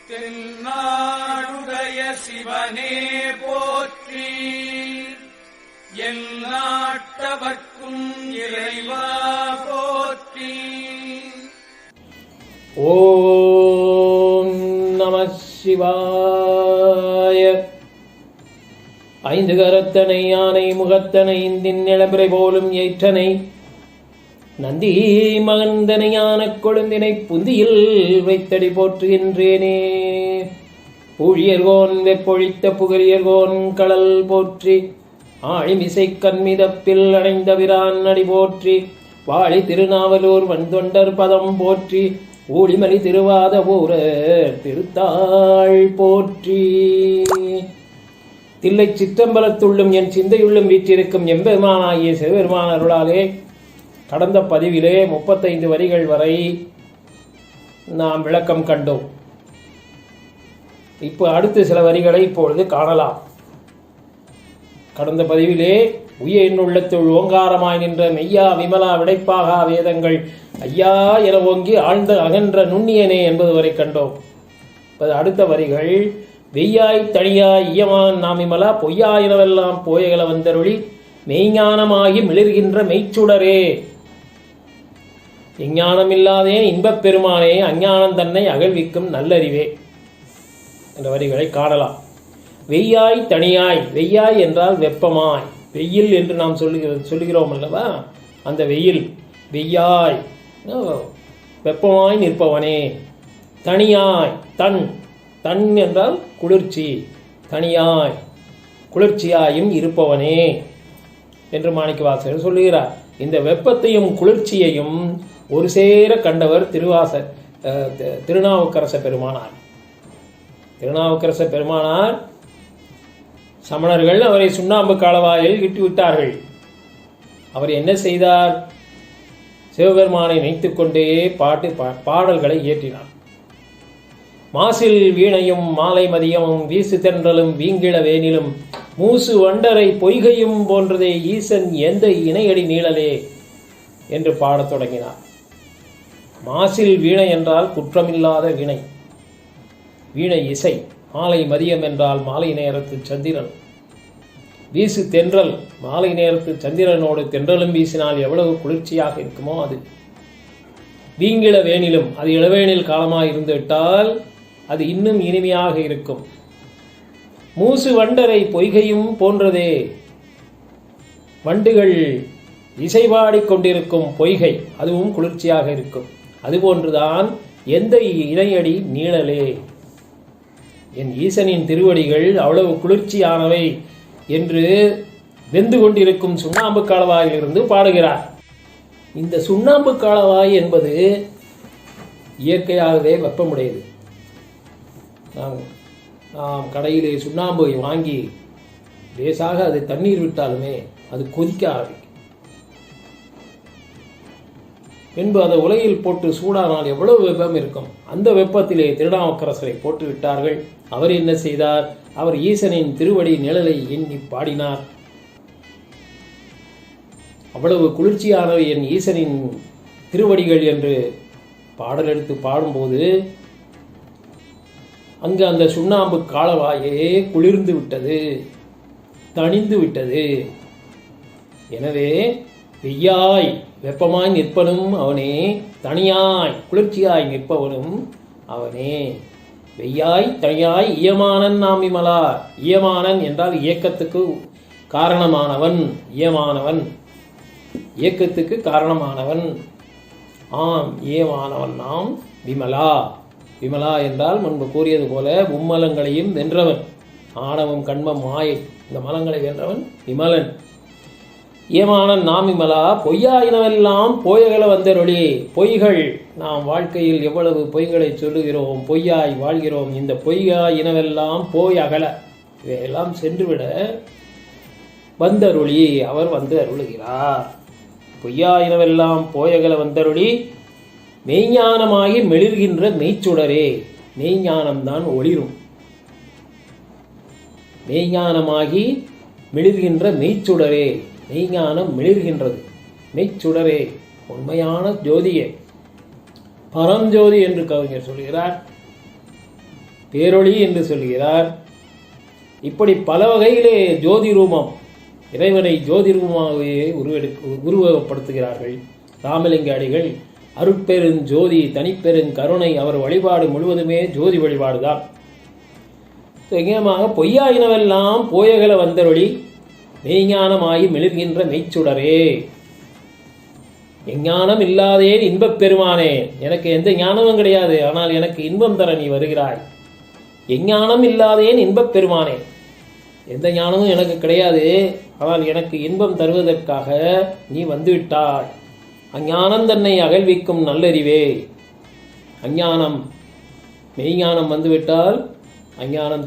தென்னாடுடைய சிவனே போற்றி, எந்நாட்டவர்க்கும் இறைவா போற்றி. ஓம் நம சிவாய. ஐந்து கரத்தனை யானை முகத்தனை இந்தின் நிலம்பிரை போலும் ஏற்றனை நந்தி மகந்தனை யான கொழுந்தினை புந்தியில் வைத்தடி போற்றுகின்றேனே. பூழியர்கோன் வெப்பொழித்த புகழியர்கோன் கடல் போற்றி, ஆழிமிசை கண்மிதப்பில் அடைந்த விரான் அடி போற்றி, வாழி திருநாவலூர் வந்தொண்டர் பதம் போற்றி, ஊழிமலி திருவாத ஊர திருத்தாள் போற்றி. தில்லை சிற்றம்பலத்துள்ளும் என் சிந்தையுள்ளும் வீற்றிருக்கும் எம்பெருமானாகிய சிவபெருமான் அருளாலே கடந்த பதிவிலே 35 வரிகள் வரை நாம் விளக்கம் கண்டோம். இப்போ அடுத்த சில வரிகளை இப்பொழுது காணலாம். கடந்த பதிவிலே உய எண்ணுள்ளத்துள் ஓங்காரமாய் நின்ற மெய்யா விமலா விடைப்பாகா வேதங்கள் ஐயா என ஓங்கி ஆழ்ந்த அகன்ற நுண்ணியனே என்பது வரை கண்டோம். அடுத்த வரிகள் வெய்யாய் தனியாய் ஈயமான் நாமிமலா பொய்யா எனவெல்லாம் போயகல வந்தருளி மெய்ஞானமாகி மிளிர்கின்ற மெய்ச்சுடரே, இஞ்ஞானமில்லாதேன் இன்பப் பெருமானே அஞ்ஞானம் தன்னை அகழ்விக்கும் நல்லறிவே என்ற வரிகளை காணலாம். வெய்யாய் தனியாய், வெய்யாய் என்றால் வெப்பமாய், வெயில் என்று நாம் சொல்லுகிறோம் அல்லவா, அந்த வெயில் வெய்யாய் வெப்பமாய் நிற்பவனே. தனியாய் தன், தன் என்றால் குளிர்ச்சி, தனியாய் குளிர்ச்சியாயும் இருப்பவனே என்று மாணிக்கவாசகர் சொல்லுகிறார். இந்த வெப்பத்தையும் குளிர்ச்சியையும் ஒரு சேர கண்டவர் திருநாவுக்கரச பெருமானார். திருநாவுக்கரச பெருமானார் சமணர்கள் அவரை சுண்ணாம்பு காலவாயில் இட்டுவிட்டார்கள். அவர் என்ன செய்தார்? சிவபெருமானை நினைத்துக் கொண்டே பாடல்களை இயற்றினார். மாசில் வீணையும் மாலை மதியமும் வீசு தென்றலும் வீங்கிள வேனிலும் மூசு வண்டரை பொய்கையும் போன்றதே ஈசன் எந்த இணையடி நீளலே என்று பாடத் தொடங்கினார். மாசில் வீணை என்றால் குற்றமில்லாத வீணை, வீணை இசை. மாலை மதியம் என்றால் மாலை நேரத்து சந்திரன். வீசு தென்றல், மாலை நேரத்து சந்திரனோடு தென்றலும் வீசினால் எவ்வளவு குளிர்ச்சியாக இருக்குமோ அது. வீங்கிள வேனிலும், அது இளவேனில் காலமாக இருந்துவிட்டால் அது இன்னும் இனிமையாக இருக்கும். மூசு வண்டரை பொய்கையும் போன்றதே, வண்டுகள் இசைபாடிக் கொண்டிருக்கும் பொய்கை அதுவும் குளிர்ச்சியாக இருக்கும். அதுபோன்றுதான் எந்த இணையடி நீளலே, என் ஈசனின் திருவடிகள் அவ்வளவு குளிர்ச்சியானவை என்று வெந்து கொண்டிருக்கும் சுண்ணாம்பு காலவாயிலிருந்து பாடுகிறார். இந்த சுண்ணாம்பு காலவாய் என்பது இயற்கையாகவே வெப்பமுடையது. நாம் கடையிலே சுண்ணாம்பு வாங்கி லேசாக அது தண்ணீர் விட்டாலுமே அது கொதிக்க ஆரம்பிக்கும். பின்பு அதை உலையில் போட்டு சூடானால் எவ்வளவு வெப்பம் இருக்கும். அந்த வெப்பத்திலே திருநாவுக்கரசரை போட்டு விட்டார்கள். அவர் என்ன செய்தார்? அவர் ஈசனின் திருவடி நிழலை எண்ணி பாடினார். அவ்வளவு குளிர்ச்சியானவை என் ஈசனின் திருவடிகள் என்று பாடல் எடுத்து பாடும்போது அங்கு அந்த சுண்ணாம்பு காலவாயே குளிர்ந்து விட்டது, தணிந்து விட்டது. எனவே வெய்யாய் வெப்பமாய் நிற்பனும் அவனே, தனியாய் குளிர்ச்சியாய் நிற்பவனும் அவனே. வெய்யாய் தனியாய் இயமானன் நாமிமலா. இயமானன் என்றால் இயக்கத்துக்கு காரணமானவன், இயமானவன் இயக்கத்துக்கு காரணமானவன். ஆம், இயமானவன் நாம் விமலா. விமலா என்றால் முன்பு கூறியது போல மும்மலங்களையும் வென்றவன். ஆணவம் கண்மம் மாயை இந்த மலங்களை வென்றவன் விமலன். ஏமானன் நாம் விமலா. பொய்யாயினவெல்லாம் போயகல வந்தருளி. பொய்கள், நாம் வாழ்க்கையில் எவ்வளவு பொய்களை சொல்லுகிறோம், பொய்யாய் வாழ்கிறோம். இந்த பொய்யாயினவெல்லாம் போய் அகல, இவையெல்லாம் சென்றுவிட வந்தருளி, அவர் வந்து அருளுகிறார். பொய்யாயினவெல்லாம் போயகல வந்தருளி மெய்ஞானமாகி மெளிர்கின்ற மெய்ச்சுடரே. மெய்ஞானம்தான் ஒளிரும். மெய்ஞானமாகி மிளிர்கின்ற மெய்ச்சுடரே. மெய்ஞானம் மிளிர்கின்றது. மெய்ச்சுடரே, உண்மையான ஜோதியே, பரஞ்சோதி என்று கவிஞர் சொல்கிறார். பேரொளி என்று சொல்கிறார். இப்படி பல வகையிலே ஜோதி ரூபம், இறைவனை ஜோதி ரூபமாகவே உருவகப்படுத்துகிறார்கள். ராமலிங்க அடிகள் அருட்பெருஞ்சோதி தனிப்பெருங் கருணை, அவர் வழிபாடு முழுவதுமே ஜோதி வழிபாடுதான். எங்கேயமாக பொய்யாயினவெல்லாம் போயகல வந்தருளி மெய்ஞானமாகி மிளிர்கின்ற மெய்ச்சுடரே. எஞ்ஞானம் இல்லாதேன் இன்பப் பெருமானே, எனக்கு எந்த ஞானமும் கிடையாது, ஆனால் எனக்கு இன்பம் தர நீ வருகிறாய். எஞ்ஞானம் இல்லாதேன் இன்பப் பெருமானே, எந்த ஞானமும் எனக்கு கிடையாது, ஆனால் எனக்கு இன்பம் தருவதற்காக நீ வந்துவிட்டாய். அஞ்ஞானம் தன்னை அகழ்விக்கும் நல்லறிவே. அஞ்ஞானம் மெய்ஞானம் வந்துவிட்டால் அஞ்ஞானம்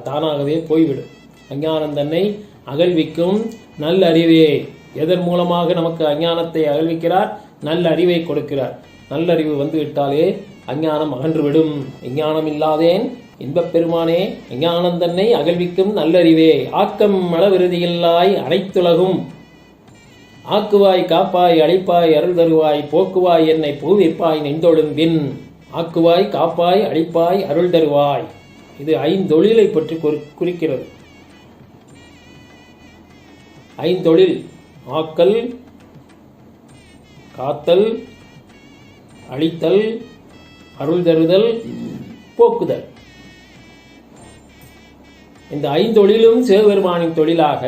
தானாகவே போய்விடும். அஞ்ஞானம் தன்னை அகழ்விக்கும் நல்லறிவே. எதன் மூலமாக நமக்கு அஞ்ஞானத்தை அகழ்விக்கிறார்? நல்ல அறிவை கொடுக்கிறார். நல்லறிவு வந்துவிட்டாலே அஞ்ஞானம் அகன்றுவிடும். விஞ்ஞானம் இல்லாதேன் இன்பப் பெருமானே, விஞ்ஞானம் தன்னை அகழ்விக்கும் நல்லறிவே. ஆக்கம் அளவிறுதியில்லாய் அனைத்துலகும் ஆக்குவாய் காப்பாய் அழிப்பாய் அருள் தருவாய் போக்குவாய் என்னை பூவிற்பாய் நெந்தொழும்பின். ஆக்குவாய் காப்பாய் அழிப்பாய் அருள் தருவாய். இது ஐந்தொழிலை பற்றி குறிக்கிறது. ஐந்தொழில்: ஆக்கல், காத்தல், அழித்தல், அருள் தருதல், போக்குதல். இந்த ஐந்தொழிலும் சிவபெருமானின் தொழிலாக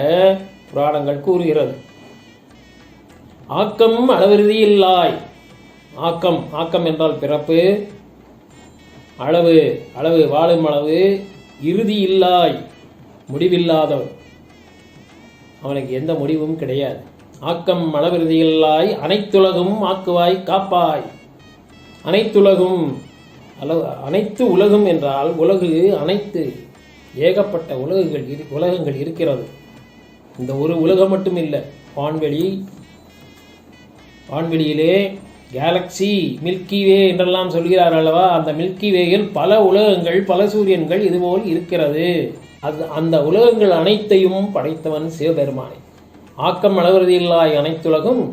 புராணங்கள் கூறுகிறது. ஆக்கம் அளவிறுதி இல்லாய். ஆக்கம், ஆக்கம் என்றால் பிறப்பு, அளவு, அளவு வாழும் அளவு, இறுதி இல்லாய் முடிவில்லாதவன், அவனுக்கு எந்த முடிவும் கிடையாது. ஆக்கம் அளவிறுதி இல்லாய் அனைத்துலகும் ஆக்குவாய் காப்பாய். அனைத்துலகும், அனைத்து உலகம் என்றால் உலகு, அனைத்து ஏகப்பட்ட உலகங்கள் இருக்கிறது. இந்த ஒரு உலகம் மட்டும் இல்லை, வான்வெளியிலே கேலக்சி, மில்கி வே என்றெல்லாம் சொல்கிறார் அல்லவா, அந்த மில்கி வேயில் பல உலகங்கள், பல சூரியன்கள் இதுபோல் இருக்கிறது. அந்த உலகங்கள் அனைத்தையும் படைத்தவன் சிவபெருமானே. ஆக்கம் அளவில்லாய் அனைத்துலகும்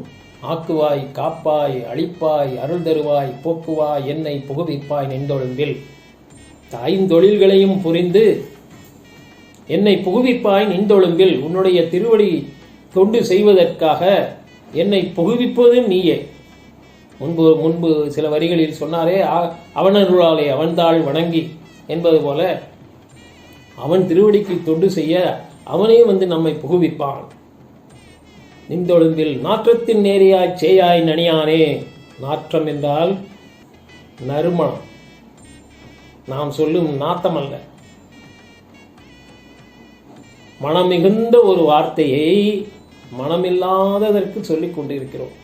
ஆக்குவாய் காப்பாய் அழிப்பாய் அருள் தருவாய் போக்குவாய் என்னை புகுவிப்பாய் நெந்தொழும்பில். ஐந்தொழில்களையும் புரிந்து என்னை புகுவிப்பாய் நின்றொழும்பில். உன்னுடைய திருவடி தொண்டு செய்வதற்காக என்னை புகுவிப்பது நீயே. முன்பு சில வரிகளில் சொன்னாரே, அவனருளாலே அவன்தாள் வணங்கி என்பது போல அவன் திருவடிக்கு தொண்டு செய்ய அவனே வந்து நம்மை புகுவிப்பான். நின்றொழும்பில் நாற்றத்தின் நேரியாய் சேயாய் நனியானே. நாற்றம் என்றால் நறுமணம், நாம் சொல்லும் நாத்தம் அல்ல. மனம் மிகுந்த ஒரு வார்த்தையை மனமில்லாததற்கு சொல்லிக் கொண்டிருக்கிறோம்.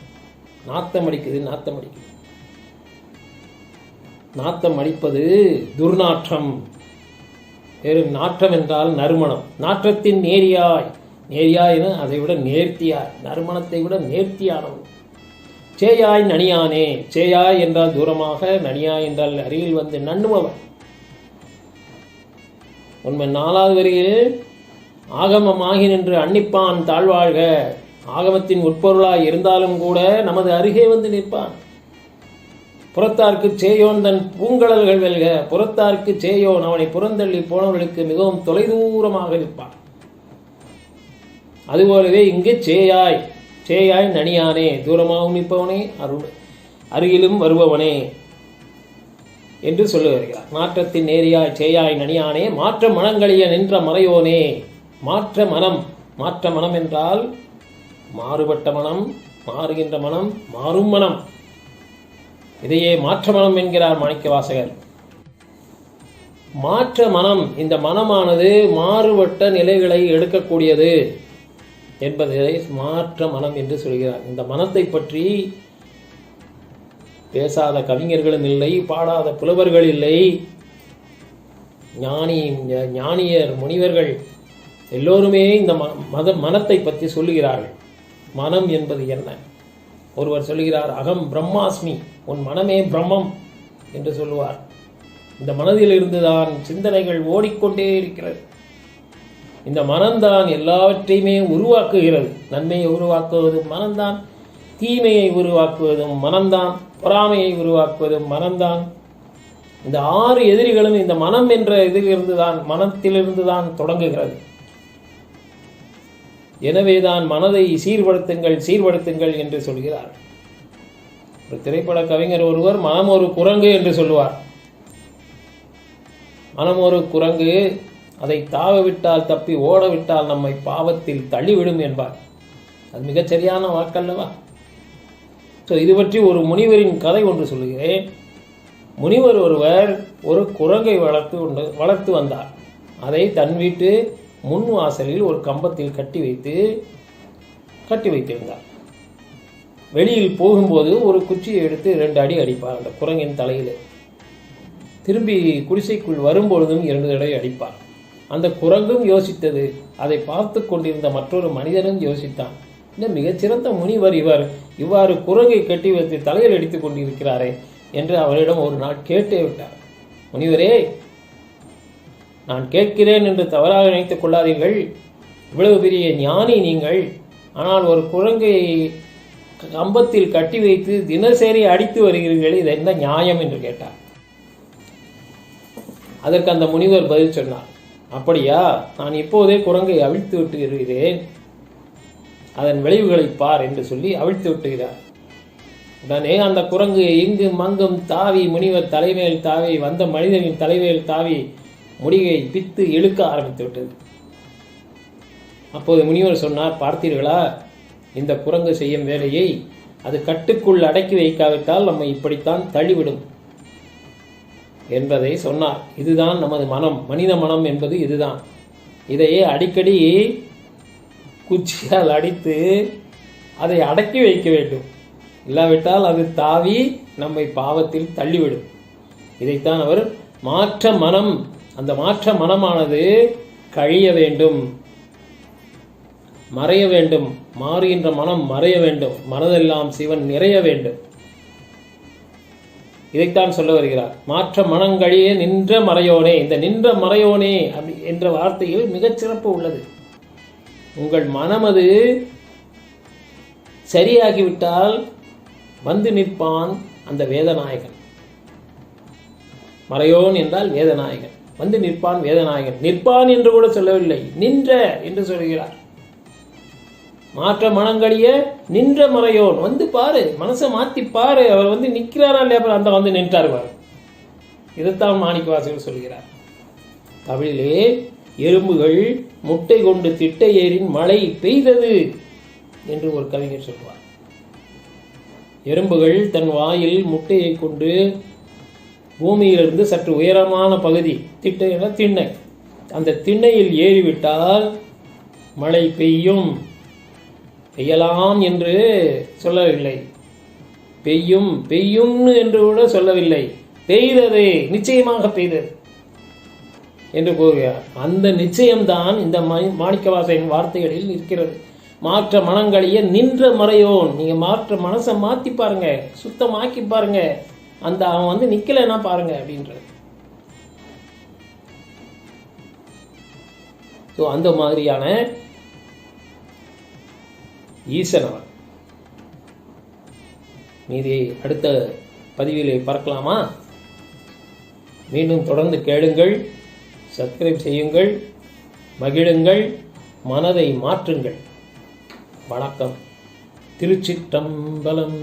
நாத்தம் அடிக்குது, நாத்தம் அடிக்குது. நாத்தம் அடிப்பது துர்நாற்றம். வெறும் நாற்றம் என்றால் நறுமணம். நாற்றத்தின் நேரியாய், நேரியாய் என அதை விட நேர்த்தியாய், நறுமணத்தை விட நேர்த்தியானவன். சேயாய் நனியானே. சேயாய் என்றால் தூரமாக, நனியாய் என்றால் அருகில் வந்து நண்ணுபவன். உண்மை 4வது வரியில் ஆகமமாகி நின்று அன்னிப்பான் தாழ்வாழ்க. ஆகமத்தின் உட்பொருளாய் இருந்தாலும் கூட நமது அருகே வந்து நிற்பான். புறத்தார்க்கு சேயோன் தன் பூங்கடல்கள் வெல்க. புறத்தார்க்கு சேயோன், அவனை புறந்தள்ளி போனவர்களுக்கு மிகவும் தொலைதூரமாக நிற்பான். அதுபோலவே இங்கு சேயாய், சேயாய் நனியானே, தூரமாகவும் நிற்பவனே, அருகிலும் வருபவனே என்று சொல்லி வருகிறார். நாற்றத்தின் நேரியாய் சேயாய் நனியானே, மாற்ற மனங்களிய நின்ற மறையோனே. மாற்ற மனம், மாற்ற மனம் என்றால் மாறுபட்ட மனம், மாறுகின்ற மனம், மாறும் மனம். இதையே மாற்ற மனம் என்கிறார் மாணிக்கவாசகர். மாற்ற மனம், இந்த மனமானது மாறுபட்ட நிலைகளை எடுக்கக்கூடியது என்பதை மாற்ற மனம் என்று சொல்கிறார். இந்த மனத்தை பற்றி பேசாத கவிஞர்களும் இல்லை, பாடாத புலவர்கள் இல்லை. ஞானியர் முனிவர்கள் எல்லோருமே இந்த மனத்தை பற்றி சொல்லுகிறார்கள். மனம் என்பது என்ன? ஒருவர் சொல்லுகிறார், அகம் பிரம்மாஸ்மி, உன் மனமே பிரம்மம் என்று சொல்லுவார். இந்த மனதில் இருந்துதான் சிந்தனைகள் ஓடிக்கொண்டே இருக்கிறது. இந்த மனம்தான் எல்லாவற்றையுமே உருவாக்குகிறது. நன்மையை உருவாக்குவதும் மனம்தான், தீமையை உருவாக்குவதும் மனம்தான், பொறாமையை உருவாக்குவதும் மனம்தான். இந்த 6 எதிரிகளும் இந்த மனம் என்ற மனத்திலிருந்து தான் தொடங்குகிறது. எனவேதான் மனதை சீர்படுத்துங்கள் என்று சொல்கிறார். ஒரு திரைப்பட கவிஞர் ஒருவர் மனம் ஒரு குரங்கு என்று சொல்லுவார். மனம் ஒரு குரங்கு, அதை தாவவிட்டால் தப்பி ஓடவிட்டால் நம்மை பாவத்தில் தள்ளிவிடும் என்பார். அது மிகச் சரியான வாக்கல்லவா? இது பற்றி ஒரு முனிவரின் கதை ஒன்று சொல்லுகிறேன். முனிவர் ஒருவர் ஒரு குரங்கை வளர்த்து வந்தார். அதை தன் வீட்டு முன் வாசலில் ஒரு கம்பத்தில் கட்டி வைத்திருந்தார். வெளியில் போகும்போது ஒரு குச்சியை எடுத்து 2 அடி அடிப்பார் அந்த குரங்கின் தலையில். திரும்பி குடிசைக்குள் வரும்பொழுதும் 2 தடவை அடிப்பார். அந்த குரங்கும் யோசித்தது, அதை பார்த்து கொண்டிருந்த மற்றொரு மனிதனும் யோசித்தான். இந்த மிகச்சிறந்த முனிவர் இவ்வாறு குரங்கை கட்டி வைத்து தலையில் அடித்துக் கொண்டிருக்கிறாரே என்று அவரிடம் ஒரு நாள் கேட்டே விட்டார். முனிவரே, நான் கேட்கிறேன் என்று தவறாக நினைத்துக் கொள்ளாதீர்கள். இவ்வளவு பெரிய ஞானி நீங்கள், ஆனால் ஒரு குரங்கை கம்பத்தில் கட்டி வைத்து தினசரி அடித்து வருகிறீர்கள், இது என்ன நியாயம் என்று கேட்டார். அதற்கு அந்த முனிவர் பதில் சொன்னார், அப்படியா, நான் இப்போதே குரங்கை அவிழ்த்து விட்டு வருகிறேன், அதன் விளைவுகளை பார் என்று சொல்லி அவிழ்த்து விட்டுகிறார். உடனே அந்த குரங்கு இங்கும் அங்கும் தாவி முனிவர் தலைமையில் தாவி வந்த மனிதனின் தலைமையில் தாவி முடியை பித்து இழுக்க ஆரம்பித்து விட்டது. அப்போது முனிவர் சொன்னார், பார்த்தீர்களா, இந்த குரங்கு செய்யும் வேலையை அது கட்டுக்குள் அடக்கி வைக்காவிட்டால் நம்மை இப்படித்தான் தள்ளிவிடும் என்பதை சொன்னார். இதுதான் நமது மனம், மனித மனம் என்பது இதுதான். இதையே அடிக்கடி குச்சியால் அடித்து அதை அடக்கி வைக்க வேண்டும். இல்லாவிட்டால் அது தாவி நம்மை பாவத்தில் தள்ளிவிடும். இதைத்தான் அவர் மாற்ற மனம், அந்த மாற்ற மனமானது கழிய வேண்டும், மறைய வேண்டும். மாறுகின்ற மனம் மறைய வேண்டும், மனதெல்லாம் சிவன் நிறைய வேண்டும். இதைத்தான் சொல்ல வருகிறார். மாற்ற மனங்கழியே நின்ற மறையோனே. இந்த நின்ற மறையோனே என்ற வார்த்தையில் மிகச் சிறப்பு உள்ளது. உங்கள் மனமது சரியாகிவிட்டால் வந்து நிற்பான் அந்த வேதநாயகன். மறையோன் என்றால் வேதநாயகன், வந்து நிற்பான் வேதநாயகன். நிற்பான் என்று கூட சொல்லவில்லை, நின்ற என்று சொல்கிறார். மாற்ற மனங்களிய நின்ற மறையோன். வந்து பாரு, மனசை மாத்தி பாரு, அவர் வந்து நிற்கிறாரா இல்லையா, அந்த வந்து நின்றார் பாரு. இதைத்தான் மாணிக்கவாசகர் சொல்கிறார். தமிழிலே எறும்புகள் முட்டை கொண்டு திட்டை ஏறின் மழை பெய்தது என்று ஒரு கவிஞர் சொல்வார். எறும்புகள் தன் வாயில் முட்டையை கொண்டு பூமியிலிருந்து சற்று உயரமான பகுதி, திட்டை என திண்ணை, அந்த திண்ணையில் ஏறிவிட்டால் மழை பெய்யலாம் என்று சொல்லவில்லை, பெய்யும் என்று கூட சொல்லவில்லை, பெய்தது, நிச்சயமாக பெய்தது என்று கூறுகிறார். அந்த நிச்சயம்தான் இந்த மாணிக்கவாசகரின் வார்த்தைகளில் இருக்கிறது. மாற்ற மனங்களையே நின்ற மறையோன். நீங்க மாற்ற மனசை மாத்தி பாருங்க, சுத்தமாக்கி பாருங்க, அந்த அவன் வந்து நிக்கலைன்னா பாருங்க அப்படின்றது. அந்த மாதிரியான ஈசனவன். மீதி அடுத்த பதிவிலே பார்க்கலாமா? மீண்டும் தொடர்ந்து கேளுங்கள், சப்ஸ்கிரைப் செய்யுங்கள், மகிழுங்கள், மனதை மாற்றுங்கள். வணக்கம். திருச்சிற்றம்பலம்.